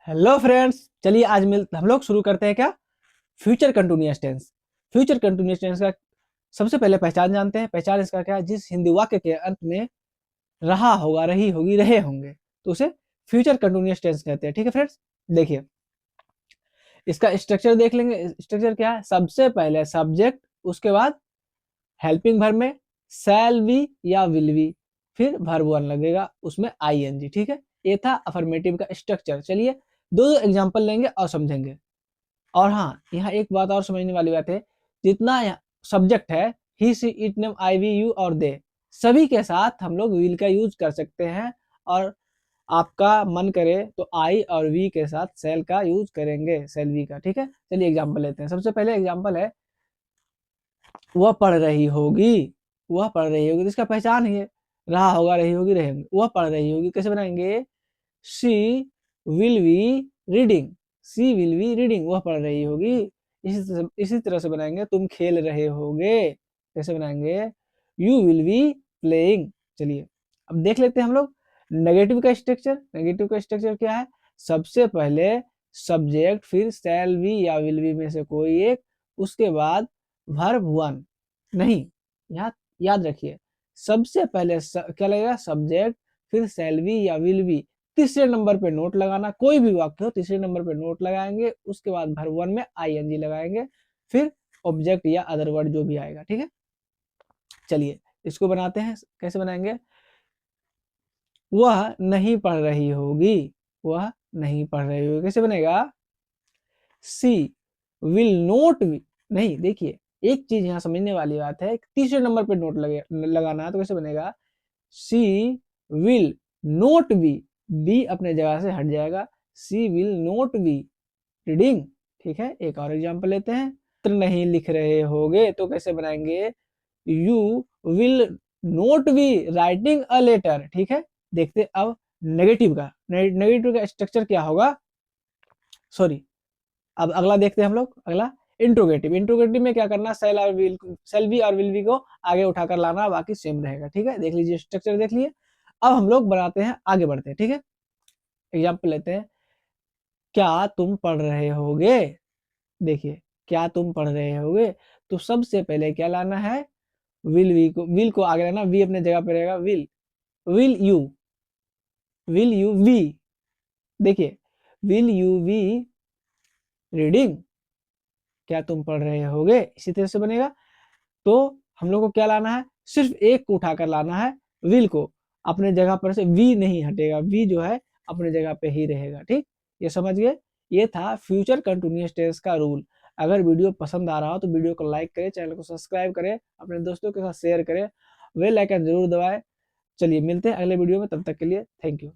Hello friends, चलिए आज हम लोग शुरू करते हैं क्या। Future continuous tense. Future continuous tense का सबसे पहले पहचान जानते हैं। पहचान इसका क्या है? जिस हिंदी वाक्य के अंत में रहा होगा, रही होगी, रहे होंगे तो उसे फ्यूचर कंटिन्यूअस टेंस कहते हैं। ठीक है फ्रेंड्स, देखिए इसका स्ट्रक्चर देख लेंगे। स्ट्रक्चर क्या है? सबसे पहले सब्जेक्ट, उसके बाद हेल्पिंग वर्ब में शैल बी या विल बी, फिर वर्ब वन लगेगा उसमें आईएनजी। ठीक है, ये था अफर्मेटिव का स्ट्रक्चर। चलिए दो एग्जांपल लेंगे और समझेंगे। और हाँ, यहाँ एक बात और समझने वाली बात है, जितना सब्जेक्ट है ही सी इट नेम आई वी यू और दे, सभी के साथ हम लोग विल का यूज कर सकते हैं। और आपका मन करे तो आई और वी के साथ सेल का यूज करेंगे, सेल वी का। ठीक है, चलिए एग्जांपल लेते हैं। सबसे पहले एग्जांपल है वह पढ़ रही होगी। वह पढ़ रही होगी तो इसका पहचान है रहा होगा, रही होगी, रहेंगे। वह पढ़ रही होगी कैसे बनाएंगे? She will be reading. She will be reading, वह पढ़ रही होगी। इसी तरह से बनाएंगे तुम खेल रहे होगे। कैसे बनाएंगे? You will be playing. चलिए अब देख लेते हैं हम लोग नेगेटिव का स्ट्रक्चर। नेगेटिव का स्ट्रक्चर क्या है? सबसे पहले सब्जेक्ट, फिर शैल बी या विल बी में से कोई एक, उसके बाद वर्ब वन। नहीं, याद याद रखिए, सबसे पहले क्या लगेगा? सब्जेक्ट, फिर शैल बी या विल बी, तीसरे नंबर पे नोट लगाना। कोई भी वाक्य हो तीसरे नंबर पे नोट लगाएंगे, उसके बाद वर्ब वन में आईएनजी लगाएंगे, फिर ऑब्जेक्ट या अदर वर्ड जो भी आएगा। ठीक है, चलिए इसको बनाते हैं। कैसे बनाएंगे? वह नहीं पढ़ रही होगी। वह नहीं पढ़ रही होगी कैसे बनेगा? सी विल नोट बी। नहीं, देखिए एक चीज यहाँ समझने वाली बात है, तीसरे नंबर पे नोट लगाना है तो कैसे बनेगा? सी विल नोट बी। बी अपने जगह से हट जाएगा, सी विल नोट बी रीडिंग। ठीक है, एक और एग्जांपल लेते हैं। पत्र नहीं लिख रहे होगे तो कैसे बनाएंगे? You will not be writing a letter. ठीक है, देखते अब नेगेटिव का। नेगेटिव का स्ट्रक्चर क्या होगा? सॉरी, अब अगला देखते हैं हम लोग। अगला इंट्रोगेटिव। इंट्रोगेटिव में क्या करना? सेल और विल, सेल बी और विल बी को आगे उठाकर लाना, बाकी सेम रहेगा। ठीक है, देख लीजिए स्ट्रक्चर देख लिए। अब हम लोग बनाते हैं, आगे बढ़ते हैं। ठीक है, एग्जाम्पल लेते हैं। क्या तुम पढ़ रहे होगे? देखिए, क्या तुम पढ़ रहे होगे तो सबसे पहले क्या लाना है? विल को आगे लाना, वी अपने जगह पे रहेगा। Will you, will you be. देखिए, विल यू वी रीडिंग, क्या तुम पढ़ रहे होगे, इसी तरह से बनेगा। तो हम लोग को क्या लाना है? सिर्फ एक को उठाकर लाना है, विल को अपने जगह पर से, वी नहीं हटेगा, वी जो है अपने जगह पे ही रहेगा। ठीक, ये समझ गए। ये था फ्यूचर कंटिन्यूअस टेंस का रूल। अगर वीडियो पसंद आ रहा हो तो वीडियो को लाइक करें, चैनल को सब्सक्राइब करें, अपने दोस्तों के साथ शेयर करें, बेल आइकन जरूर दबाएं। चलिए मिलते हैं अगले वीडियो में, तब तक के लिए थैंक यू।